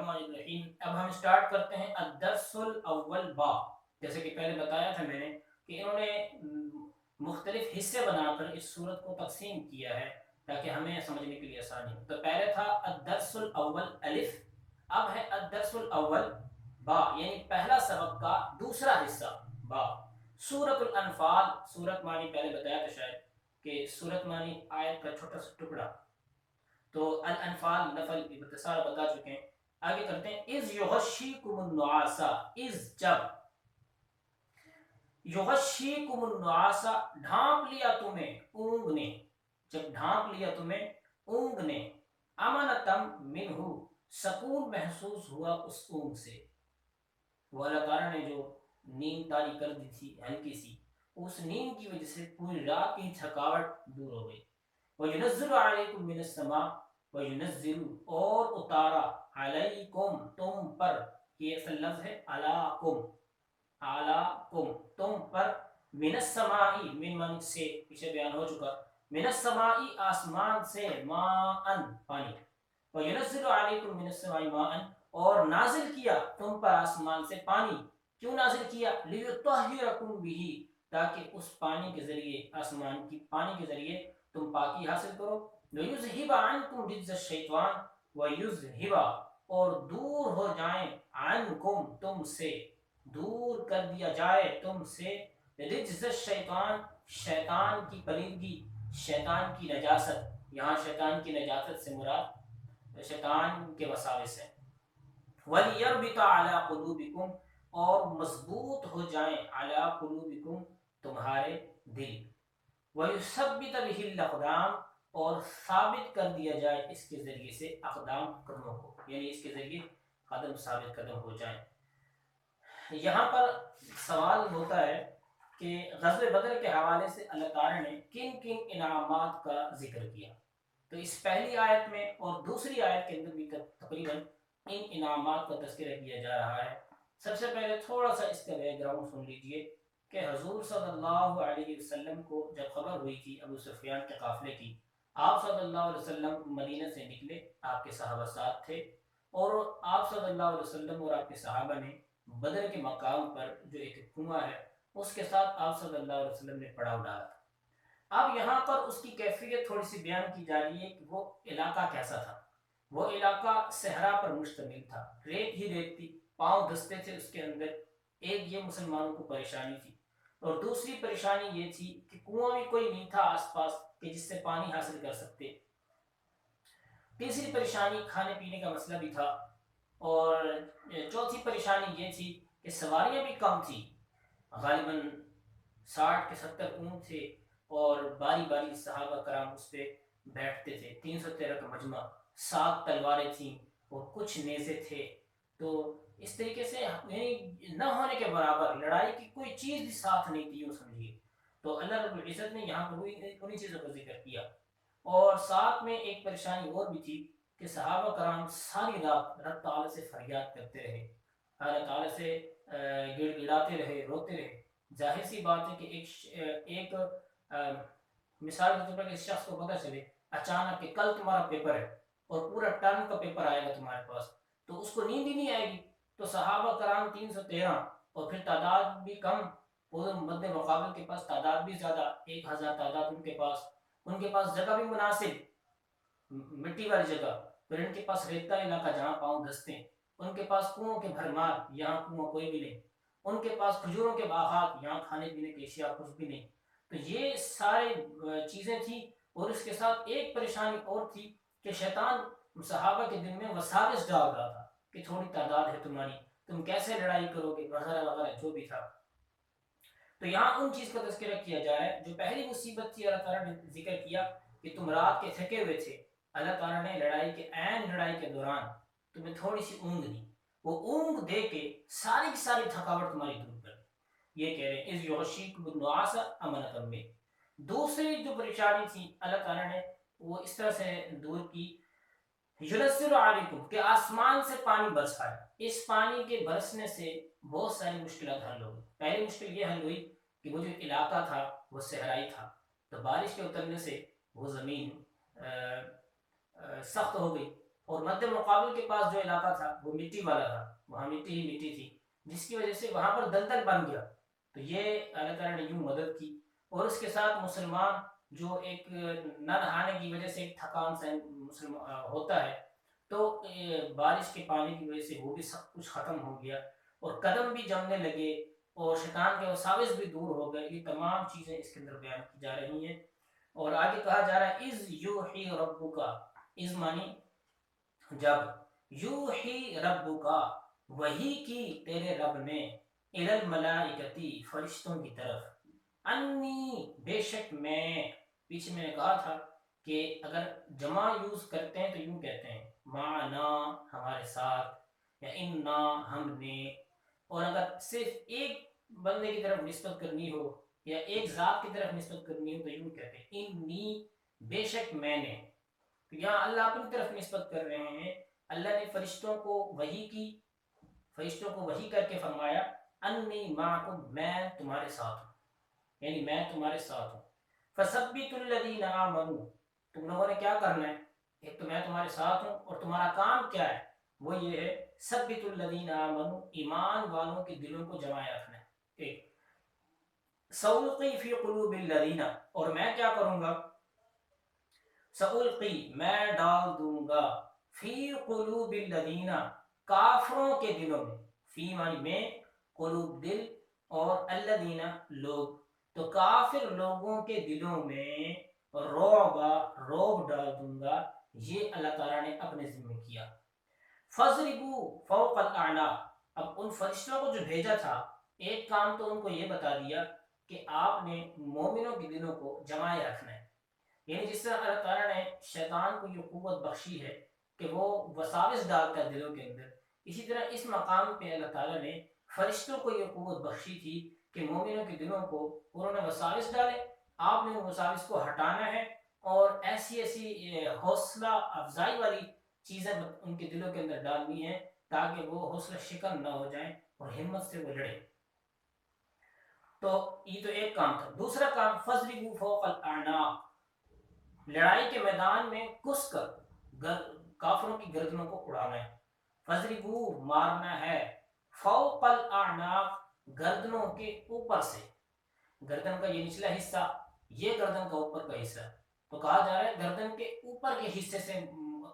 الرحمن الرحیم۔ اب ہم سٹارٹ کرتے ہیں الدرس الاول با۔ جیسے کہ پہلے بتایا تھا میں نے کہ انہوں نے مختلف حصے بنا کر اس صورت کو تقسیم کیا ہے تاکہ ہمیں سمجھنے کے لیے آسانی ہو۔ تو پہلے تھا الدرس الاول الف، اب ہے الدرس الاول با، یعنی پہلا سبق کا دوسرا حصہ با۔ سورۃ الانفال، سورت معنی پہلے بتایا تھا شاید کہ سورت معنی آیت کا چھوٹا سا ٹکڑا، تو الانفال نفل باختصار بتا چکے ہیں۔ آگے کرتے ہیں از یغشیکم النعاسا، از جب، یغشیکم النعاسا ڈھانپ لیا تمہیں اونگ نے، جب ڈھانپ لیا تمہیں اونگ نے، امنتم منہ سکون محسوس ہوا اس اونگ سے، وہ اللہ تعالیٰ نے جو نیند طاری کر دی تھی ہلکی سی، اس نیند کی وجہ سے پوری رات کی تھکاوٹ دور ہو گئی۔ وَيُنَزِّلُ عَلَيْكُم مِّنَ السَّمَاءِ، وَيُنَزِّلُ اور اتارا، علیکم تم پر، یہ اصل لفظ ہے علاکم، علاکم تم پر، من السمائی من من سے، پیچھے بیان ہو چکا، من السمائی آسمان سے، ماءن پانی، وَيُنَزِّلُ عَلَيْكُم مِّنَ السَّمَاءِ ماءً اور نازل کیا تم پر آسمان سے پانی، کیوں نازل کیا؟ لِيُطَهِّرَكُم بِهِ تاکہ اس پانی کے ذریعے، آسمان کی پانی کے ذریعے تم پاکی حاصل کرو، وَيُذْهِبَ عَنْكُمْ رِجْزَ الشَّيْطَانِ وَيُذْهِبَ اور دور ہو جائیں، عنکم تم سے، دور کر دیا جائے تم سے، رجز الشیطان شیطان کی پلیدگی، شیطان کی نجاست، یہاں شیطان کی نجاست سے مراد شیطان کے وساوس ہے، وَلِيَرْبِطَ عَلَىٰ قُلُوبِكُمْ اور مضبوط ہو جائیں، عَلَىٰ قُلُوبِكُمْ تمہارے دل، وَيُثَبِّتَ بِهِ الْأَقْدَامَ اور ثابت کر دیا جائے اس کے ذریعے سے اقدام قدموں کو، یعنی اس کے ذریعے قدم ثابت قدم ہو جائیں۔ یہاں پر سوال ہوتا ہے کہ غزوہ بدر کے حوالے سے اللہ تعالیٰ نے کن کن انعامات کا ذکر کیا، تو اس پہلی آیت میں اور دوسری آیت کے اندر بھی تقریباً ان انعامات کا تذکرہ کیا جا رہا ہے۔ سب سے پہلے تھوڑا سا اس کا بیک گراؤنڈ سن لیجئے کہ حضور صلی اللہ علیہ وسلم کو جب خبر ہوئی تھی ابو سفیان کے قافلے کی، آپ صلی اللہ علیہ وسلم مدینہ سے نکلے، آپ کے صحابہ ساتھ تھے، اور آپ صلی اللہ علیہ وسلم اور آپ کے صحابہ نے بدر کے مقام پر جو ایک کنواں ہے اس کے ساتھ آپ صلی اللہ علیہ وسلم نے پڑاؤ ڈالا تھا۔ اب یہاں پر اس کی کیفیت تھوڑی سی بیان کی جا رہی ہے کہ وہ علاقہ کیسا تھا۔ وہ علاقہ صحرا پر مشتمل تھا، ریت ہی ریت تھی، پاؤں دھستے تھے اس کے اندر۔ ایک یہ مسلمانوں کو پریشانی تھی، اور دوسری پریشانی یہ تھی کہ کنواں بھی کوئی نہیں تھا آس پاس کہ جس سے پانی حاصل کر سکتے۔ تیسری پریشانی کھانے پینے کا مسئلہ بھی تھا، اور چوتھی پریشانی یہ تھی کہ سواریاں بھی کم تھی، غالباً 60 کے 70 اونٹ تھے، اور باری باری صحابہ کرام اس پہ بیٹھتے تھے۔ 313 کا مجمع، 7 تلواریں تھیں اور کچھ نیزے تھے، تو اس طریقے سے یعنی نہ ہونے کے برابر، لڑائی کی کوئی چیز بھی ساتھ نہیں تھی یوں سمجھیے۔ تو اللہ رب العزت نے یہاں پر انہی چیزوں کا ذکر کیا، اور ساتھ میں ایک پریشانی اور بھی تھی کہ صحابہ کرام ساری رات رب تعالیٰ سے فریاد کرتے رہے، اللہ تعالیٰ سے گڑ گڑاتے رہے، روتے رہے۔ ظاہر سی بات ہے کہ ایک مثال کے طور پر اس شخص کو پتہ چلے اچانک کہ کل تمہارا پیپر ہے اور پورا ٹرم کا پیپر آئے گا تمہارے پاس، تو اس کو نیند ہی نہیں آئے گی۔ تو صحابہ کرام 313 اور پھر تعداد بھی کم، اور مد مقابل کے پاس تعداد بھی زیادہ، 1000 تعداد ان کے پاس جگہ بھی مناسب، مٹی والی جگہ، پھر ان کے پاس ریتہ علاقہ جہاں پاؤں دھستے ہیں، ان کے پاس کنووں کے بھرمار، یہاں کنواں کوئی بھی نہیں، ان کے پاس کھجوروں کے باغات، یہاں کھانے پینے کی اشیاء کچھ بھی نہیں۔ تو یہ سارے چیزیں تھیں، اور اس کے ساتھ ایک پریشانی اور تھی کہ شیطان صحابہ کے دل میں وساوس ڈال رہا تھا کہ تھوڑی تعداد ہے تمہاری، تم کیسے لڑائی کرو گے، وغیرہ وغیرہ جو بھی تھا۔ تو یہاں ان چیز کا تذکرہ کیا جا رہا ہے۔ جو پہلی مصیبت تھی اللہ تعالیٰ نے ذکر کیا کہ تم رات کے تھکے ہوئے تھے، اللہ تعالیٰ نے لڑائی کے دوران تمہیں تھوڑی سی اونگ دی، وہ اونگ دے کے ساری کی ساری تھکاوٹ تمہاری دور کر دی۔ یہ کہہ رہے ہیں اذ یغشیکم النعاس امنۃ من۔ دوسری جو پریشانی تھی اللہ تعالیٰ نے وہ اس طرح سے دور کی، یُنَزِّلُ عَلَيْكُمْ کہ آسمان سے پانی برسایا۔ اس پانی کے برسنے سے بہت ساری مشکلات حل ہو گئی۔ پہلی مشکل یہ حل ہوئی کہ وہ جو علاقہ تھا وہ صحرائی تھا، تو بارش کے اترنے سے وہ زمین سخت ہو گئی، اور مد مقابل کے پاس جو علاقہ تھا وہ مٹی والا تھا، وہاں مٹی ہی مٹی تھی، جس کی وجہ سے وہاں پر دلدل بن گیا. تو یہ اللہ تعالیٰ نے یوں مدد کی. اور اس کے ساتھ مسلمان جو ایک نہ نہانے کی وجہ سے ایک تھکان سے ہوتا ہے، تو بارش کے پانی کی وجہ سے وہ بھی سب کچھ ختم ہو گیا، اور قدم بھی جمنے لگے، اور شیطان کے وساوس بھی دور ہو گئے. یہ تمام چیزیں اس کے اندر بیان کی جا رہی ہیں. اور آگے کہا جا رہا ہے از یوحی ربک، از مانی جب، یوحی ربک وحی کی تیرے رب نے، الی الملائکتی فرشتوں کی طرف، انی بے شک میں. پیچھے میں نے کہا تھا کہ اگر جمع یوز کرتے ہیں تو یوں کہتے ہیں معنا ہمارے ساتھ، یا انا ہم نے. اور اگر صرف ایک بندے کی طرف نسبت کرنی ہو یا ایک ذات کی طرف نسبت کرنی ہو تو یوں کہتے ہیں انی بے شک میں نے. تو یہاں اللہ اپنی طرف نسبت کر رہے ہیں. اللہ نے فرشتوں کو وحی کی، فرشتوں کو وحی کر کے فرمایا انی معکم، میں تمہارے ساتھ ہوں، یعنی میں تمہارے ساتھ ہوں. فثبتوا الذین آمنوا، تم لوگوں نے کیا کرنا ہے؟ ایک تو میں تمہارے ساتھ ہوں، اور تمہارا کام کیا ہے؟ وہ یہ ہے ثبتوا الذین آمنوا، ایمان والوں کے دلوں کو جمائے رکھنا ہے. ایک سألقی فی قلوب الذین، اور میں کیا کروں گا؟ سألقی میں ڈال دوں گا، فی قلوب الذین کافروں کے دلوں میں، فی معنی میں، قلوب دل، اور الذین لوگ، تو کافر لوگوں کے دلوں میں روب ڈال دوں گا. یہ اللہ تعالیٰ نے اپنے ذمہ کیا. فَضْرِبُوا فَوْقَ الْأَعْنَاقِ، اب ان فرشتوں کو جو بھیجا تھا، ایک کام تو ان کو یہ بتا دیا کہ آپ نے مومنوں کے دلوں کو جمائے رکھنا ہے. یعنی جس طرح اللہ تعالیٰ نے شیطان کو یہ قوت بخشی ہے کہ وہ وساوس ڈالتا ہے دلوں کے اندر، اسی طرح اس مقام پہ اللہ تعالیٰ نے فرشتوں کو یہ قوت بخشی تھی کہ مومنوں کے دلوں کو انہوں نے وساوس ڈالے، آپ نے وساوس کو ہٹانا ہے، اور ایسی ایسی حوصلہ افزائی والی چیزیں ان کے دلوں کے اندر ڈالنی ہیں تاکہ وہ حوصلہ شکن نہ ہو جائیں اور ہمت سے وہ لڑیں. تو یہ تو ایک کام تھا. دوسرا کام فَضْرِبُوا فَوْقَ الْأَعْنَاقِ، لڑائی کے میدان میں کس کر کافروں کی گردنوں کو اڑانا ہے. فَضْرِبُوا مارنا ہے، فَوْقَ الْأَعْنَاقِ گردنوں کے اوپر سے. گردن کا یہ نچلا حصہ، یہ گردن کا اوپر کا حصہ، تو کہا جا رہا ہے گردن کے اوپر کے حصے سے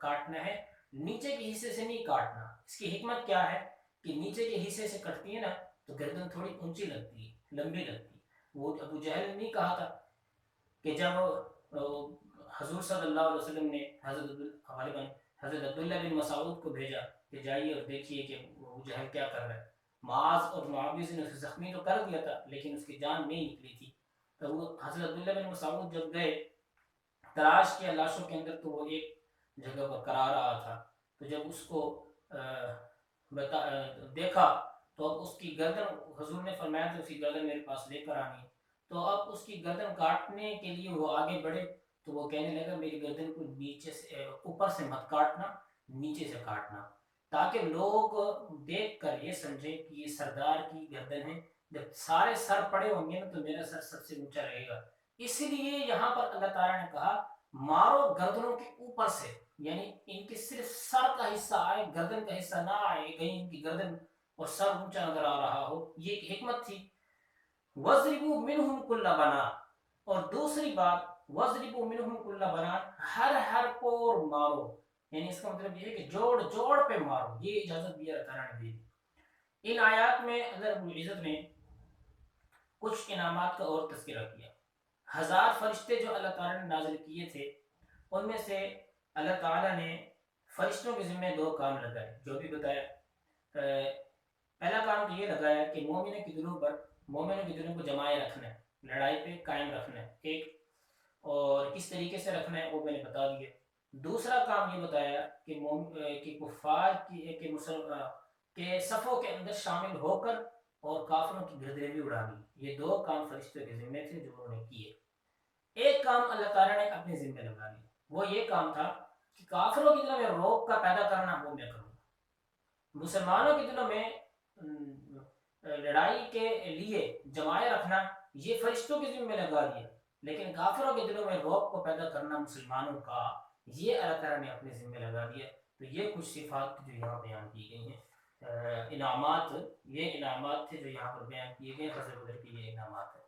کاٹنا ہے، نیچے کے حصے سے نہیں کاٹنا. اس کی حکمت کیا ہے کہ نیچے کے حصے سے کٹتی ہے نا تو گردن تھوڑی اونچی لگتی ہے، لمبی لگتی ہے. وہ ابو جہل نے نہیں کہا تھا کہ جب حضور صلی اللہ علیہ وسلم نے حضرت عبداللہ بن مسعود کو بھیجا کہ جائیے اور دیکھیے کہ ابو جہل کیا کر رہا ہے. معاذ اور معاویہ نے اسے زخمی تو کر دیا تھا لیکن اس کی جان نہیں نکلی تھی. تو وہ حضرت عبداللہ بن مسعود جب گئے تلاش کیا لاشوں کے اندر تو وہ ایک جگہ پر کرا رہا تھا. تو جب اس کو دیکھا تو اب اس کی گردن، حضور نے فرمایا تو اس کی گردن میرے پاس لے کر آنی. تو اب اس کی گردن کاٹنے کے لیے وہ آگے بڑھے تو وہ کہنے لگا میری گردن کو نیچے سے، اوپر سے مت کاٹنا، نیچے سے کاٹنا، تاکہ لوگ دیکھ کر یہ سمجھیں کہ یہ سردار کی گردن ہے. جب سارے سر پڑے ہوں گے نا تو میرا سر سب سے اونچا رہے گا. اس لیے یہاں پر اللہ تعالیٰ نے کہا مارو گردنوں کے اوپر سے، یعنی ان کے صرف سر کا حصہ آئے، گردن کا حصہ نہ آئے، کہیں ان کی گردن اور سر اونچا نظر آ رہا ہو. یہ ایک حکمت تھی. وَضْرِبُوا مِنْهُمْ كُلَّ بَنَانٍ، اور دوسری بات وَضْرِبُوا مِنْهُمْ كُلَّ بَنَانٍ، ہر کو مارو، یعنی اس کا مطلب یہ ہے کہ جوڑ جوڑ پہ مارو. یہ اجازت بھی اللہ تعالیٰ نے دی. ان آیات میں اللہ رب العزت نے کچھ انعامات کا اور تذکرہ کیا. 1000 فرشتے جو اللہ تعالیٰ نے نازل کیے تھے ان میں سے اللہ تعالیٰ نے فرشتوں کے ذمہ 2 کام لگائے جو بھی بتایا. پہلا کام تو یہ لگایا کہ مومنوں کے دلوں کو جمائے رکھنا ہے، لڑائی پہ قائم رکھنا ہے ایک، اور کس طریقے سے رکھنا ہے وہ میں نے بتا دیا. دوسرا کام یہ بتایا کہ کفار کے صفوں کے اندر شامل ہو کر اور کافروں کی گردنیں بھی اڑانی. یہ 2 کام فرشتوں کے ذمہ تھے جو انہوں نے کیے. ایک کام اللہ تعالیٰ نے اپنے ذمہ لگا لیا، وہ یہ کام تھا کہ کافروں کے دلوں میں روب کا پیدا کرنا وہ میں کروں گا. مسلمانوں کے دلوں میں لڑائی کے لیے جمائے رکھنا یہ فرشتوں کے ذمہ لگا دیا، لیکن کافروں کے دلوں میں روب کو پیدا کرنا مسلمانوں کا یہ اللہ تعالیٰ نے اپنے ذمہ لگا دیا. تو یہ کچھ صفات جو یہاں بیان کی گئی ہیں، انعامات، یہ انعامات تھے جو یہاں پر بیان کیے گئے، حضرت بدر کے یہ انعامات ہیں۔